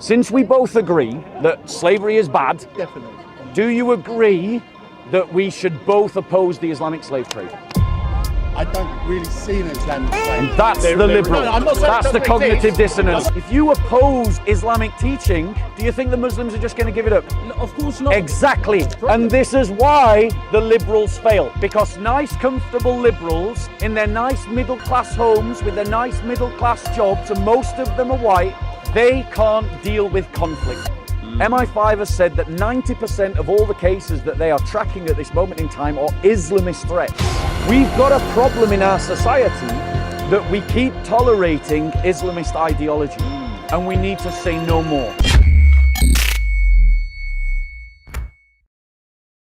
Since we both agree that slavery is bad, Definitely. do you agree that we should both oppose the Islamic slave trade? I don't really see an Islamic slave. And that's the liberal. No, I'm not saying That's it the doesn't cognitive exist. dissonance. If you oppose Islamic teaching, do you think the Muslims are just going to give it up? No, of course not. Exactly. And this is why the liberals fail. Because nice, comfortable liberals in their nice middle-class homes with their nice middle-class jobs, and most of them are white, they can't deal with conflict. MI5 has said that 90% of all the cases that they are tracking at this moment in time are Islamist threats. We've got a problem in our society that we keep tolerating Islamist ideology, and we need to say no more.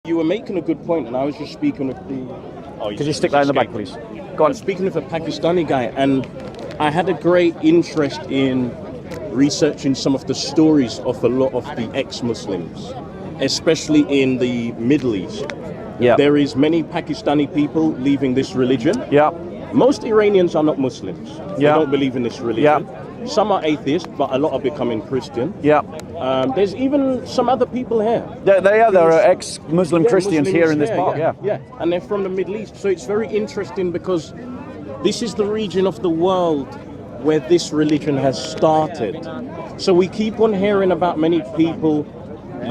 You were making a good point, and I was just speaking with the... Oh, Could you stick that in the back, please? Go I on. was speaking with a Pakistani guy, and I had a great interest in researching some of the stories of a lot of the ex-Muslims, especially in the Middle East. Yeah. There is many Pakistani people leaving this religion. Yeah. Most Iranians are not Muslims. They Yeah. don't believe in this religion. Some are atheists, but a lot are becoming Christian. Yeah. There's even some other people here. There are ex-Muslim Christians Muslims here in this park, yeah. And they're from the Middle East. So it's very interesting because this is the region of the world where this religion has started. So we keep on hearing about many people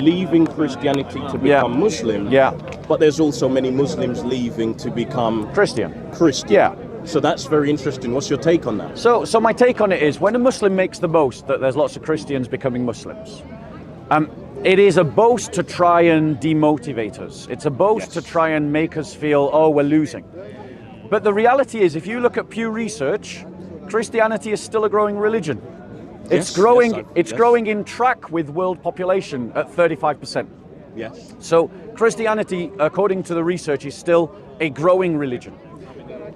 leaving Christianity to become Muslim. Yeah. But there's also many Muslims leaving to become Christian. Yeah. So that's very interesting. What's your take on that? So my take on it is, when a Muslim makes the boast that there's lots of Christians becoming Muslims, it is a boast to try and demotivate us. It's a boast to try and make us feel, oh, we're losing. But the reality is, if you look at Pew Research, Christianity is still a growing religion. It's growing in track with world population at 35%. Yes. So Christianity, according to the research, is still a growing religion.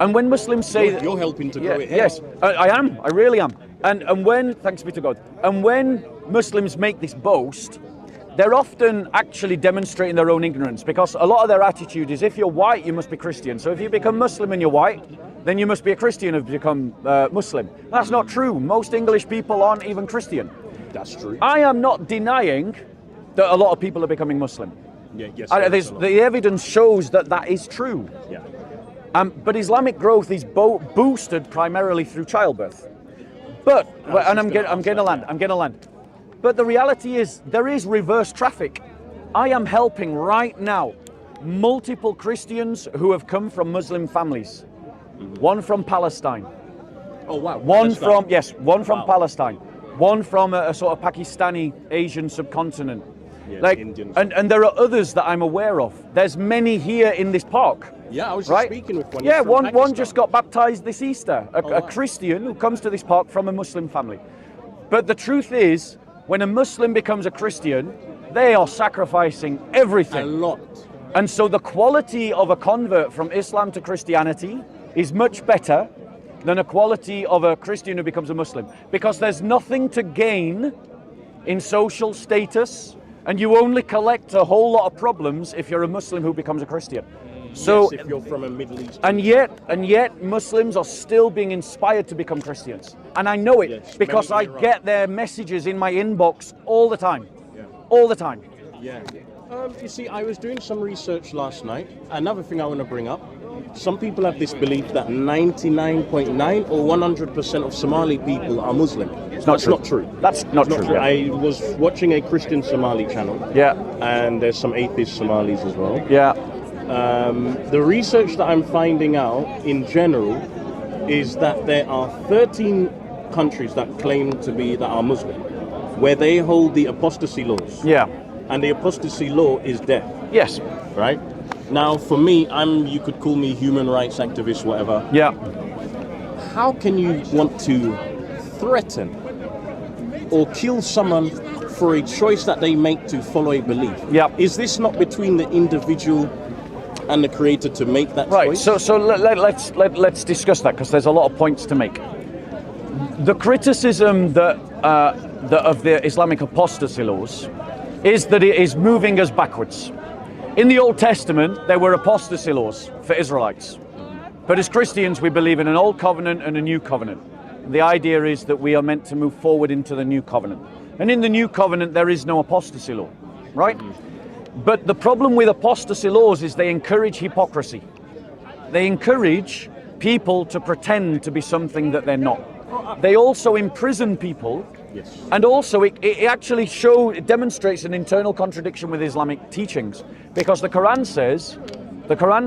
And when Muslims say that you're helping to grow it here. Yes, I am. I really am. And when, thanks be to God, and when Muslims make this boast, they're often actually demonstrating their own ignorance, because a lot of their attitude is, if you're white, you must be Christian. So if you become Muslim and you're white, then you must be a Christian and become Muslim. That's not true. Most English people aren't even Christian. That's true. I am not denying that a lot of people are becoming Muslim. Yeah, yes. The evidence shows that that is true. Yeah. But Islamic growth is boosted primarily through childbirth. But, and I'm going to land. But the reality is, there is reverse traffic. I am helping right now multiple Christians who have come from Muslim families. One from Palestine. Oh wow. One from Palestine. One from a sort of Pakistani Asian subcontinent. Yeah, Indian. And there are others that I'm aware of. There's many here in this park. Yeah, I was just speaking with one. Yeah, from one just got baptized this Easter. A Christian who comes to this park from a Muslim family. But the truth is, when a Muslim becomes a Christian, they are sacrificing everything. A lot. And so the quality of a convert from Islam to Christianity is much better than a quality of a Christian who becomes a Muslim. Because there's nothing to gain in social status, and you only collect a whole lot of problems if you're a Muslim who becomes a Christian. So, yes, if you're from a Middle East. and yet Muslims are still being inspired to become Christians. And I know it because I get their messages in my inbox all the time. Yeah. All the time. Yeah. You see, I was doing some research last night. Another thing I want to bring up. Some people have this belief that 99.9 or 100% of Somali people are Muslim. That's not true. That's not true. Yeah. I was watching a Christian Somali channel. Yeah. And there's some atheist Somalis as well. Yeah. The research that I'm finding out in general is that there are 13 countries that claim to be that are Muslim, where they hold the apostasy laws. Yeah. And the apostasy law is death. Yes. Right? Now, for me, you could call me human rights activist, whatever. Yeah. How can you want to threaten or kill someone for a choice that they make to follow a belief? Yeah. Is this not between the individual and the creator to make that choice? So let's discuss that, because there's a lot of points to make. The criticism that of the Islamic apostasy laws is that it is moving us backwards. In the Old Testament, there were apostasy laws for Israelites. But as Christians, we believe in an old covenant and a new covenant. The idea is that we are meant to move forward into the new covenant. And in the new covenant, there is no apostasy law, right? But the problem with apostasy laws is they encourage hypocrisy. They encourage people to pretend to be something that they're not. They also imprison people. Yes. And also it actually it demonstrates an internal contradiction with Islamic teachings, because the Quran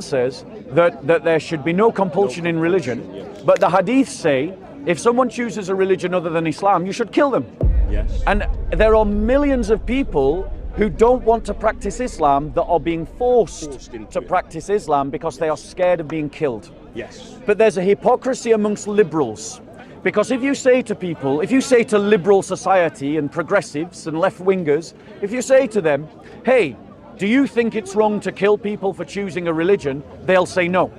says that there should be no compulsion in religion, but the hadiths say if someone chooses a religion other than Islam, you should kill them. Yes. And there are millions of people who don't want to practice Islam that are being forced to practice Islam because they are scared of being killed. Yes. But there's a hypocrisy amongst liberals. Because if you say to people, if you say to liberal society and progressives and left-wingers, if you say to them, hey, do you think it's wrong to kill people for choosing a religion? They'll say no.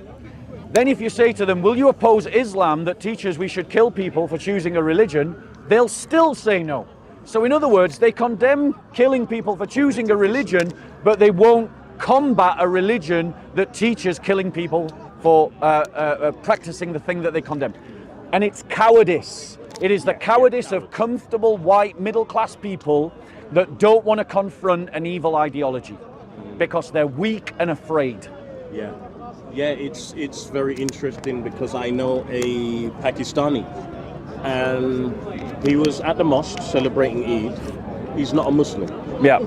Then if you say to them, will you oppose Islam that teaches we should kill people for choosing a religion? They'll still say no. So in other words, they condemn killing people for choosing a religion, but they won't combat a religion that teaches killing people for practicing the thing that they condemn. And it's cowardice. It is the cowardice of comfortable white middle-class people that don't want to confront an evil ideology because they're weak and afraid. Yeah. Yeah, it's very interesting because I know a Pakistani and he was at the mosque celebrating Eid. He's not a Muslim. Yeah.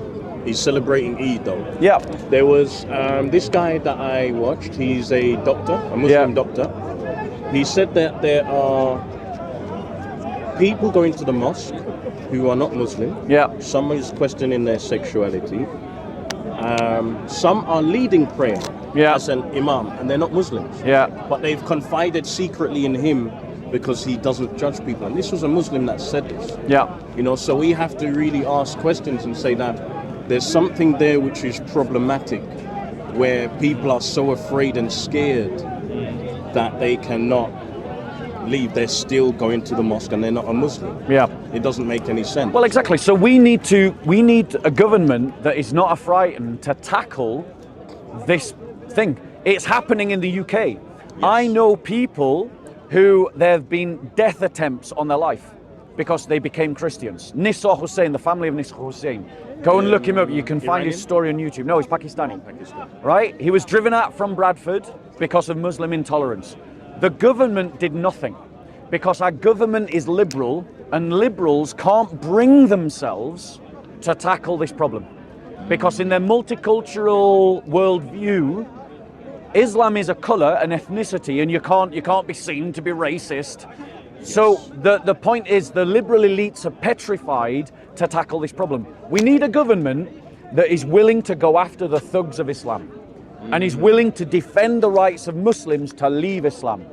He's celebrating Eid though. Yeah. There was this guy that I watched, he's a doctor, a Muslim doctor. He said that there are people going to the mosque who are not Muslim. Yeah. Some is questioning their sexuality. Some are leading prayer as an imam, and they're not Muslims. Yeah. But they've confided secretly in him because he doesn't judge people. And this was a Muslim that said this. Yeah. You know, so we have to really ask questions and say that there's something there which is problematic, where people are so afraid and scared that they cannot leave. They're still going to the mosque and they're not a Muslim. Yeah. It doesn't make any sense. Well, exactly. So we need a government that is not frightened to tackle this thing. It's happening in the UK. Yes. I know people who there have been death attempts on their life because they became Christians. Nissa Hussain, the family of Nissa Hussain. Go and look him up. You can find his story on YouTube. No, he's Pakistani. Right? He was driven out from Bradford because of Muslim intolerance. The government did nothing because our government is liberal and liberals can't bring themselves to tackle this problem. Because in their multicultural worldview, Islam is a color, an ethnicity, and you can't be seen to be racist. So the point is the liberal elites are petrified to tackle this problem. We need a government that is willing to go after the thugs of Islam and is willing to defend the rights of Muslims to leave Islam.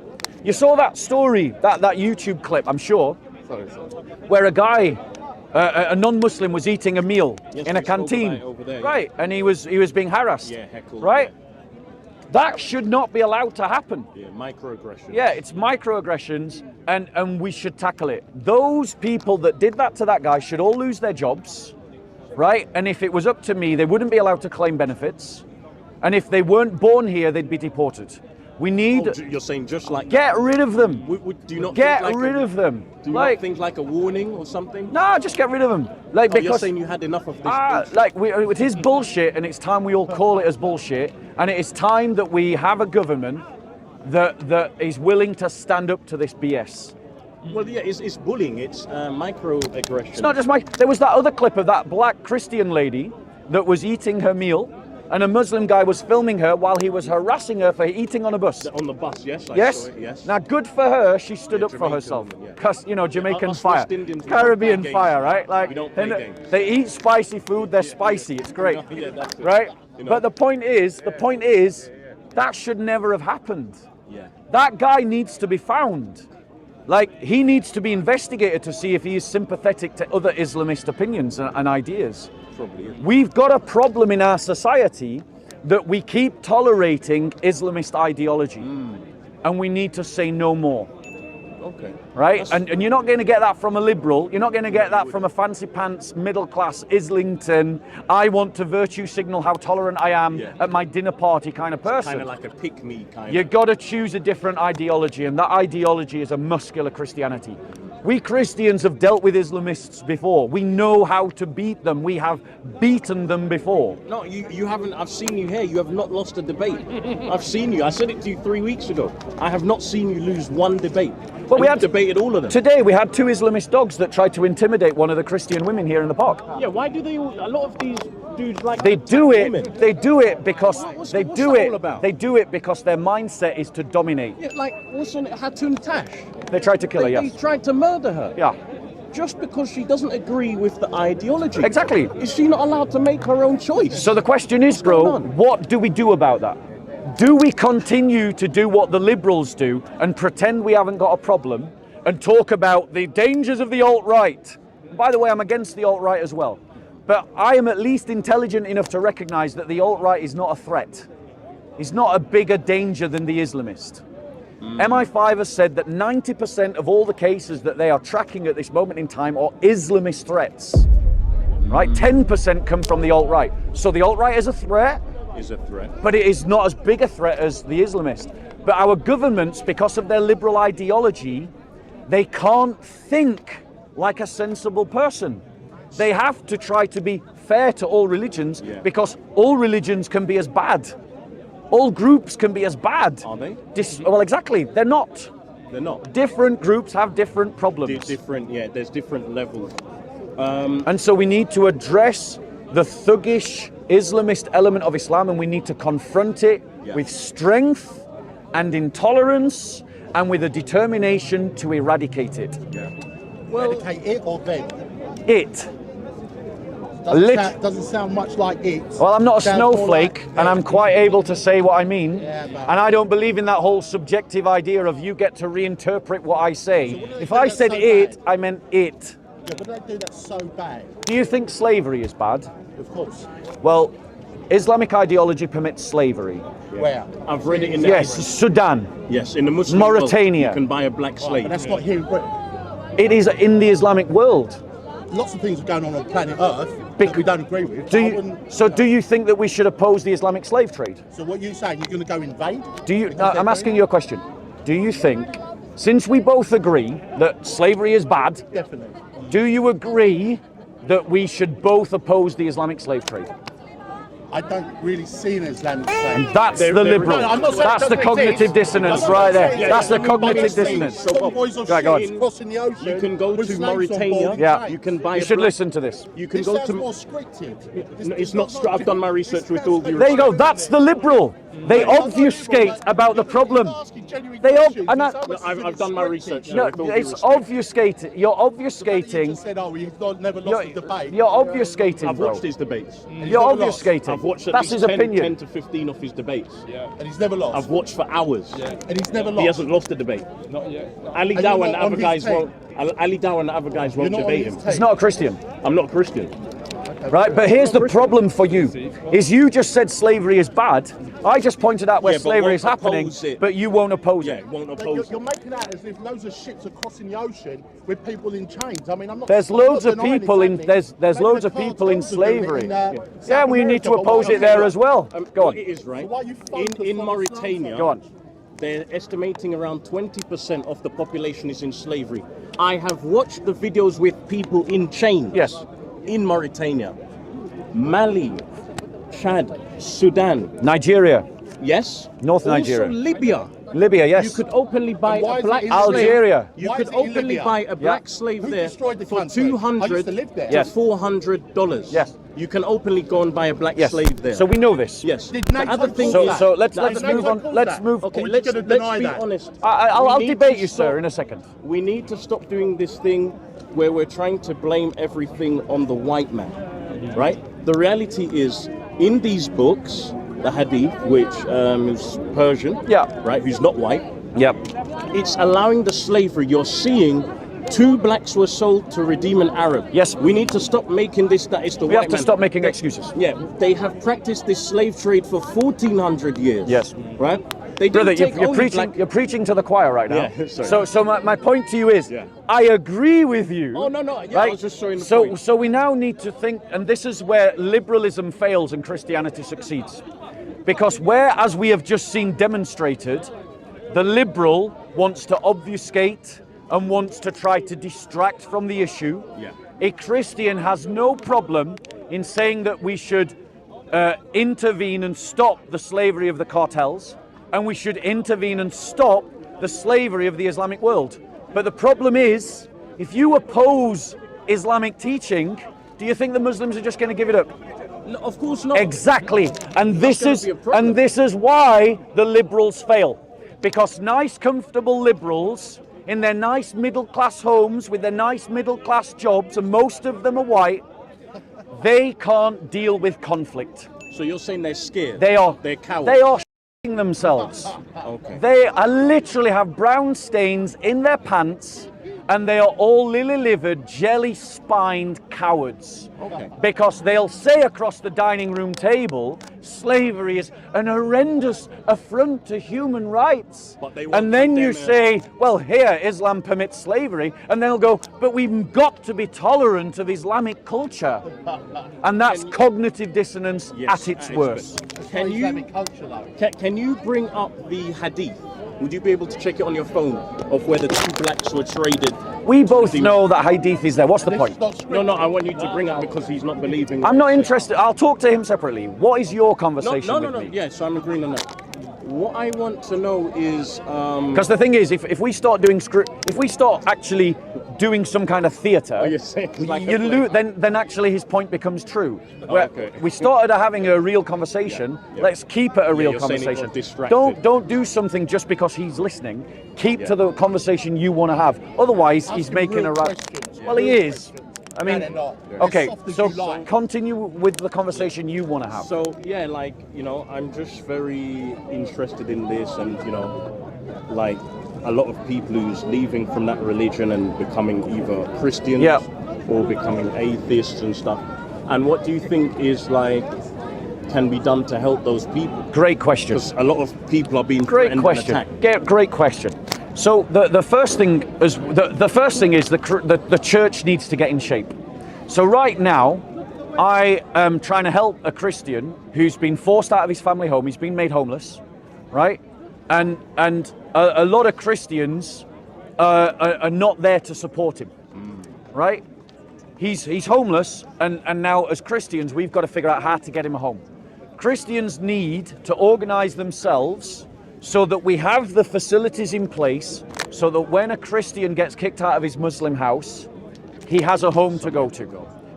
You saw that story, that YouTube clip, I'm sure, where a guy, a non-Muslim was eating a meal in a canteen, over there, right? And he was being harassed, heckled, right? That should not be allowed to happen. Yeah, microaggressions. Yeah, it's microaggressions, and we should tackle it. Those people that did that to that guy should all lose their jobs, right? And if it was up to me, they wouldn't be allowed to claim benefits. And if they weren't born here, they'd be deported. We need... Oh, you're saying just like... Get rid of them. Do you not get think like rid of them. Do you not think like a warning or something? No, just get rid of them. Like, you're because saying you had enough of this bullshit. like, it is bullshit, and it's time we all call it as bullshit. And it is time that we have a government that is willing to stand up to this BS. Well, yeah, it's bullying. It's microaggression. It's not just There was that other clip of that black Christian lady that was eating her meal, and a Muslim guy was filming her while he was harassing her for eating on a bus. On the bus, yes. I Yes. saw it, yes. Now, good for her. She stood up for Jamaican herself. woman, yeah. Because, Jamaican Us fire, West Indians, we Caribbean don't play fire, games. right? Like, We don't play games. they eat spicy food. They're spicy. It's great, Yeah, that's it. right? You know. But the point is, that should never have happened. Yeah. That guy needs to be found. Like, he needs to be investigated to see if he is sympathetic to other Islamist opinions and ideas. Probably is. We've got a problem in our society that we keep tolerating Islamist ideology, and we need to say no more. Okay. Right? And you're not going to get that from a liberal. You're not going to get that from a fancy pants, middle class, Islington, I want to virtue signal how tolerant I am at my dinner party kind of person. Kind of like a pick-me kind You've got to choose a different ideology, and that ideology is a muscular Christianity. We Christians have dealt with Islamists before. We know how to beat them. We have beaten them before. No, you haven't. I've seen you here. You have not lost a debate. I've seen you. I said it to you 3 weeks ago. I have not seen you lose one debate. But we had debated all of them. Today we had 2 Islamist dogs that tried to intimidate one of the Christian women here in the park. Yeah, why do they all, a lot of these dudes like They to do attack it. women? They do it because What's they that do it. all about? They do it because their mindset is to dominate. Yeah, like what's on it? Hatun Tash. They tried to kill her. They Yes. tried to murder her. Yeah. Just because she doesn't agree with the ideology. Exactly. Is she not allowed to make her own choice? So the question is, going bro, on? what do we do about that? Do we continue to do what the liberals do and pretend we haven't got a problem and talk about the dangers of the alt-right? By the way, I'm against the alt-right as well. But I am at least intelligent enough to recognize that the alt-right is not a threat. It's not a bigger danger than the Islamist. MI5 has said that 90% of all the cases that they are tracking at this moment in time are Islamist threats. Right? 10% come from the alt-right. So the alt-right is a threat, Is a threat. but it is not as big a threat as the Islamist. But our governments, because of their liberal ideology, they can't think like a sensible person. They have to try to be fair to all religions because all religions can be as bad. All groups can be as bad. Are they? Well, exactly. They're not. They're not. Different groups have different problems. Different, yeah, there's different levels. And so we need to address the thuggish Islamist element of Islam, and we need to confront it with strength and intolerance and with a determination to eradicate it. Well, Eradicate it or them? It. Doesn't sound much like it. Well, I'm not a Sounds more snowflake, like- and I'm quite able to say what I mean. Yeah, but- And I don't believe in that whole subjective idea of you get to reinterpret what I say. what do they If do I that's said so it, bad? I meant it. Yeah, but they do that so bad. Do you think slavery is bad? Of course. Well, Islamic ideology permits slavery. Where? I've read it in the Yes, Sudan. Yes, in the Muslim Mauritania. world, you can buy a black slave. But that's not here in Britain. It is in the Islamic world. Lots of things are going on planet Earth Bec- that we don't agree with. Do I you, wouldn't- so do you think that we should oppose the Islamic slave trade? So what you saying? You're going to go invade? Do you? Because I'm they're asking doing you a question. Do you think, since we both agree that slavery is bad, it? Definitely. do you agree that we should both oppose the Islamic slave trade? I don't really see an Islamic slave. That's They're- the they're- liberal. No, I'm not saying That's it the doesn't cognitive exist. dissonance I'm not right there. saying it That's the doesn't cognitive exist. dissonance. Some boys of Right, go on. ships crossing the ocean. You can go with to slaves on board Mauritania. and Yeah. slaves. You can buy You a should black- listen to this. You can This go sounds to. more scripted. No, it's not I've done my research with all due There you go. That's the liberal. They obfuscate about the problem. They I've done my research. No, with all due it's respect. obfuscating. You're You obfuscating. just said, oh, you've never lost a debate. You're obfuscating, I've bro. watched his debates. You're never lost. obfuscating. I've watched at That's least his 10 opinion. to 15 of his debates. And he's never lost. I've watched for hours. And he's never lost. He hasn't lost a debate. Not yet. Ali And Dow you're and not the on other his guys team. won't. Ali Dow and the other guys won't You're not on debate his him. team. He's not a Christian. I'm not Christian. Right, but here's the problem for you, is you just said slavery is bad. I just pointed out where Yeah, but slavery won't is happening, oppose it. but you won't oppose Yeah, it. won't But oppose. you're making out as if loads of ships are crossing the ocean with people in chains. I mean, I'm not. There's I'm not loads of denying people it's in happening. there's Maybe loads the of people in cartels are doing it slavery. in, Yeah, South we need America, to but oppose why- it there as well. Go What on. it is, right? So why you focus In on Mauritania, Go on. they're estimating around 20% of the population is in slavery. I have watched the videos with people in chains. Yes. In Mauritania, Mali, Chad, Sudan. Nigeria, Yes. North Also Nigeria. Libya. Libya, yes. You could openly buy And why a is it black in slave. Algeria. You Why could is it in openly Libya? buy a black slave Who there destroyed the for country? I used $200 to live there. to Yes. $400. Yes. You can openly go and buy a black Yes. slave there. So we know this. Yes. Did The NATO other thing call is, that? So let's the let's other move thing- on. call Let's that? move. Okay, Or are you let's gonna deny be that? honest. I'll We need debate to you, sir, stop- in a second. We need to stop doing this thing where we're trying to blame everything on the white man, right? The reality is, in these books, the Hadith, which is Persian, Yeah. right, who's not white, Yep. it's allowing the slavery. You're seeing 2 blacks were sold to redeem an Arab. Yes. We need to stop making this that it's the We white have to man. stop making excuses. Yeah, they have practiced this slave trade for 1400 years. Yes. Right? They didn't Brother, take you're only preaching. black- You're preaching to the choir right now. Yeah, sorry. So my point to you is, Yeah. I agree with you. Oh, no, yeah, I right? was just showing the so point. so we now need to think, and this is where liberalism fails and Christianity succeeds, because where, as we have just seen demonstrated, the liberal wants to obfuscate and wants to try to distract from the issue. Yeah. A Christian has no problem in saying that we should intervene and stop the slavery of the cartels, and we should intervene and stop the slavery of the Islamic world. But the problem is, if you oppose Islamic teaching, do you think the Muslims are just going to give it up? No, of course not. Exactly. And this gonna is be a problem. why the liberals fail. Because nice, comfortable liberals in their nice middle-class homes with their nice middle-class jobs, and most of them are white, they can't deal with conflict. So you're saying they're scared? They're cowards? They are shitting themselves. Okay. They are literally have brown stains in their pants, and they are all lily-livered, jelly-spined cowards. Okay. Because they'll say across the dining room table, slavery is an horrendous affront to human rights. But they won't And then you condemn say, well, here, Islam permits slavery. And they'll go, but we've got to be tolerant of Islamic culture. And that's cognitive dissonance Yes, at its at its worst. best. Can you bring up the hadith? Would you be able to check it on your phone of where the two blacks were traded? We both know that hadith is there. What's the point? No, I want you to bring it because he's not believing. I'm not interested. I'll talk to him separately. What is your conversation No. with me? Yeah, so I'm agreeing on that. What I want to know is Because the thing is, if we start doing if we start actually doing some kind of theatre, you're saying it's like you a play. then actually his point becomes true. Where okay. we started having a real conversation. Yeah. Let's keep it a real you're saying it got conversation. distracted. Don't do something just because he's listening. Keep to the conversation you want to have. Otherwise, he's Asking making real a right. questions. Well, he is. I mean, they're not. okay. As soft as So you like. continue with the conversation you want to have. So yeah, like, you know, I'm just very interested in this, and you know, like a lot of people who's leaving from that religion and becoming either Christians Yeah. or becoming atheists and stuff. And what do you think is like can be done to help those people? Great question. Because a lot of people are being Great threatened question. and attacked. Great question. So the first thing is the church needs to get in shape. So right now, I am trying to help a Christian who's been forced out of his family home. He's been made homeless, right? And a lot of Christians are not there to support him, right? He's homeless, and now as Christians, we've got to figure out how to get him a home. Christians need to organize themselves so that we have the facilities in place so that when a Christian gets kicked out of his Muslim house, he has a home to go to,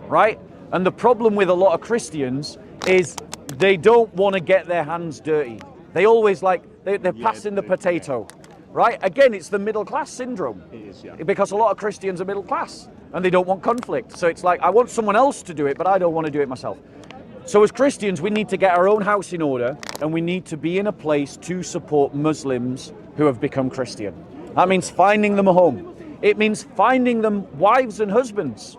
right? And the problem with a lot of Christians is they don't want to get their hands dirty. They always they're passing the potato, right? Again, it's the middle class syndrome. It is, yeah. Because a lot of Christians are middle class and they don't want conflict. So it's like, I want someone else to do it, but I don't want to do it myself. So as Christians, we need to get our own house in order, and we need to be in a place to support Muslims who have become Christian. That means finding them a home. It means finding them wives and husbands.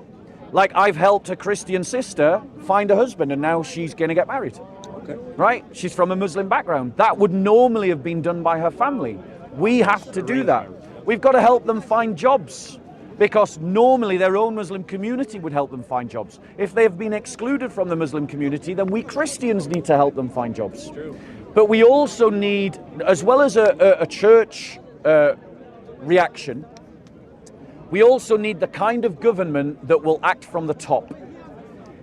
Like I've helped a Christian sister find a husband, and now she's going to get married. Okay. Right? She's from a Muslim background. That would normally have been done by her family. We have to do that. We've got to help them find jobs, because normally their own Muslim community would help them find jobs. If they have been excluded from the Muslim community, then we Christians need to help them find jobs. But we also need, as well as a church reaction, we also need the kind of government that will act from the top.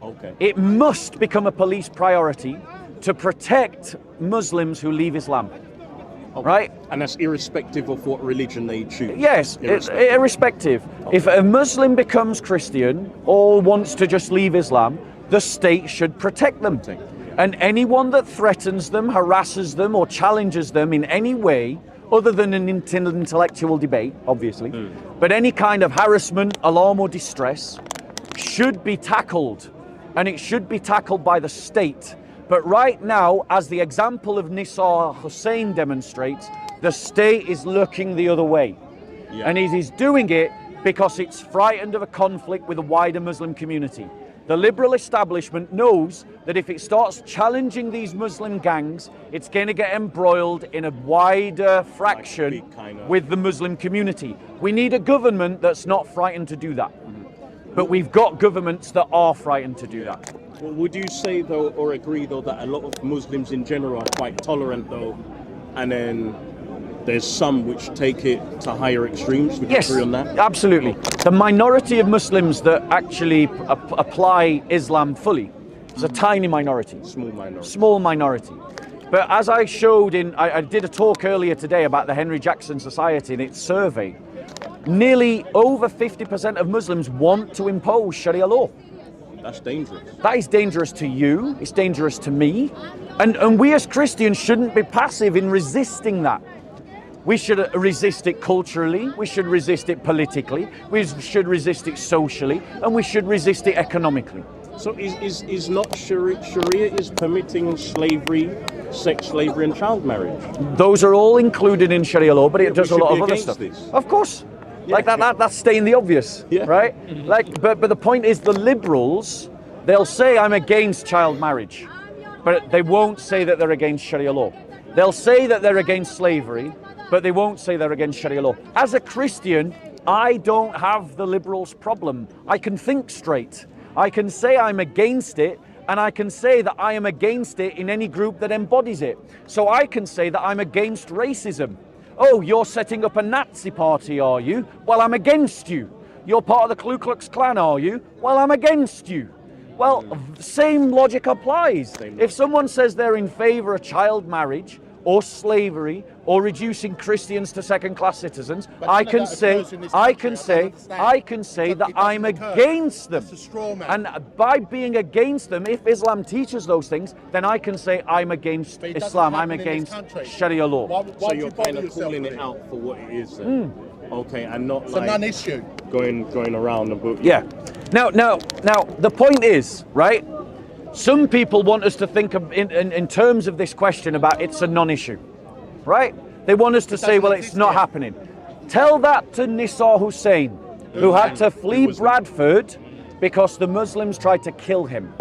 Okay. It must become a police priority to protect Muslims who leave Islam. Okay. Right? And that's irrespective of what religion they choose. Yes, it's irrespective. If a Muslim becomes Christian or wants to just leave Islam, the state should protect them. And anyone that threatens them, harasses them, or challenges them in any way, other than an intellectual debate, obviously, but any kind of harassment, alarm, or distress should be tackled. And it should be tackled by the state. But right now, as the example of Nisar Hussein demonstrates, the state is looking the other way. Yeah. And it is doing it because it's frightened of a conflict with the wider Muslim community. The liberal establishment knows that if it starts challenging these Muslim gangs, it's going to get embroiled in a wider fraction with the Muslim community. We need a government that's not frightened to do that. But we've got governments that are frightened to do that. Well, would you say though, or agree though, that a lot of Muslims in general are quite tolerant though, and then there's some which take it to higher extremes. Would you Yes, agree on that? absolutely. The minority of Muslims that actually apply Islam fully is a tiny minority. Small minority. Small minority. But as I showed I did a talk earlier today about the Henry Jackson Society and its survey, nearly over 50% of Muslims want to impose Sharia law. That's dangerous. That is dangerous to you, it's dangerous to me, and we as Christians shouldn't be passive in resisting that. We should resist it culturally, we should resist it politically, we should resist it socially, and we should resist it economically. So is not Sharia is permitting slavery, sex slavery and child marriage? Those are all included in Sharia law, but it does a we lot should of be other against stuff. this. Of course. Yeah. Like that's stating the obvious, Yeah. right? Like, but the point is, the liberals, they'll say I'm against child marriage, but they won't say that they're against Sharia law. They'll say that they're against slavery, but they won't say they're against Sharia law. As a Christian, I don't have the liberals' problem. I can think straight. I can say I'm against it, and I can say that I am against it in any group that embodies it. So I can say that I'm against racism. Oh, you're setting up a Nazi party, are you? Well, I'm against you. You're part of the Ku Klux Klan, are you? Well, I'm against you. Well, same logic applies. If someone says they're in favor of child marriage or slavery or reducing Christians to second-class citizens, I can say that I'm against them. That's a straw man. And by being against them, if Islam teaches those things, then I can say I'm against But it doesn't Islam, I'm happen in this against country. Sharia law. Why So do you're you bother kind of yourself calling with it out for what it is then. Okay, and not It's a like non-issue. going around the book. Yeah. Now, the point is, right? Some people want us to think of in terms of this question about it's a non-issue, right? They want us to say, well, it's not happening. Tell that to Nissa Hussein, who had to flee Bradford because the Muslims tried to kill him.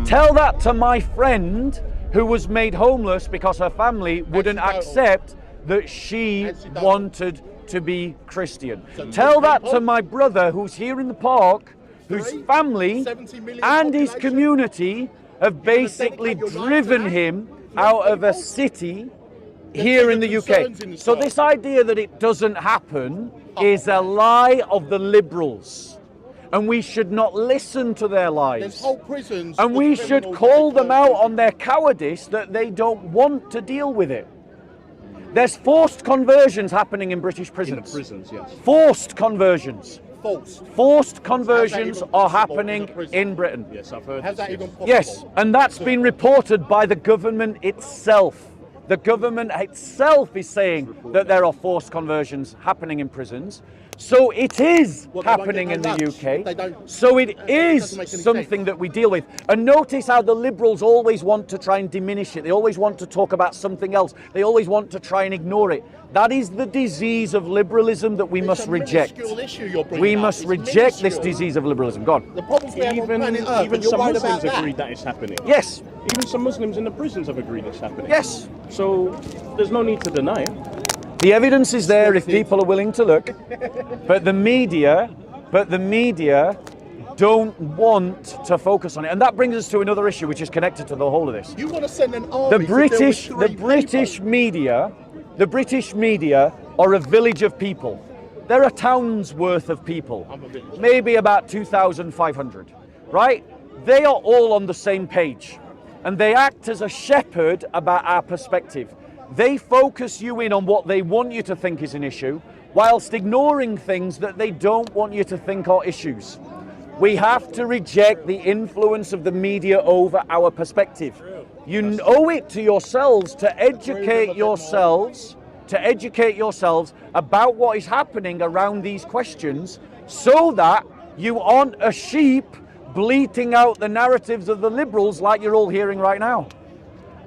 Tell that to my friend who was made homeless because her family wouldn't accept that she wanted to be Christian. Tell that to my brother who's here in the park, whose family 70 million and his population. community have basically driven him out of a city here in the UK. So this idea that it doesn't happen is a lie of the liberals. And we should not listen to their lies. There's whole prisons. And for we should criminals call that them out on their cowardice that they don't want to deal with it. There's forced conversions happening in British In prisons. the prisons, yes. Forced conversions. false. Forced conversions even are possible happening in a prison? in Britain. Yes, I've heard How's this, that yes. even possible? Yes, and that's been reported by the government itself. The government itself is saying that there are forced conversions happening in prisons. So it is Well, they won't happening get in no the lunch. UK. They don't- So it doesn't is make any something sense. that we deal with. And notice how the liberals always want to try and diminish it. They always want to talk about something else. They always want to try and ignore it. That is the disease of liberalism that we It's must a reject. minuscule issue you're bringing We up. must It's reject this minuscule. disease of liberalism. Go on. The problems we have on Even planet Earth, and you're some worried Muslims about agreed that. that it's happening. Yes, Even some Muslims in the prisons have agreed it's happening. yes. So there's no need to deny it. The evidence is there if people are willing to look. But the media don't want to focus on it. And that brings us to another issue which is connected to the whole of this. You want to send an The army to deal with British three media are a village of people. They're a town's worth of people. I'm a village. Maybe about 2,500, right? They are all on the same page. And they act as a shepherd about our perspective. They focus you in on what they want you to think is an issue, whilst ignoring things that they don't want you to think are issues. We have to reject the influence of the media over our perspective. You owe it to yourselves to educate yourselves, about what is happening around these questions, so that you aren't a sheep bleating out the narratives of the liberals like you're all hearing right now.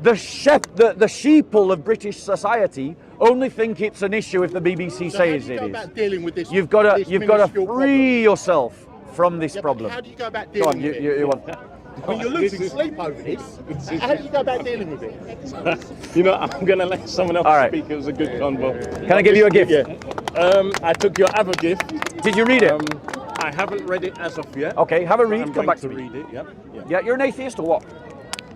The sheeple of British society only think it's an issue if the BBC says it is. You've got to free yourself from this problem. How do you go about Go dealing on, with it? you want. When you're losing sleep over this, how do you go about dealing with it? You know, I'm gonna let someone else All right. speak. It was a good convo. Can I give you a gift? Yeah. I took your other gift. Did you read it? I haven't read it as of yet. Okay, have a read. I'm Come going back to to me. read it. Yep. Yeah. Yeah, you're an atheist or what?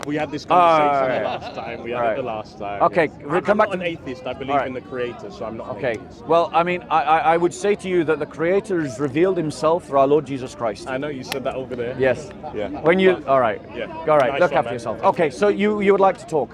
We had this conversation right. the last time. We had Right. it the last time. Okay, yes. we'll I'm come not back an to- atheist. I believe All right. in the Creator, so I'm not an Okay. atheist. Well, I mean, I would say to you that the Creator has revealed Himself through our Lord Jesus Christ. I know you said that over there. Yes. Yeah. When you, all right. Yeah. All right. Nice Look one, after man. yourself. Okay. So you would like to talk?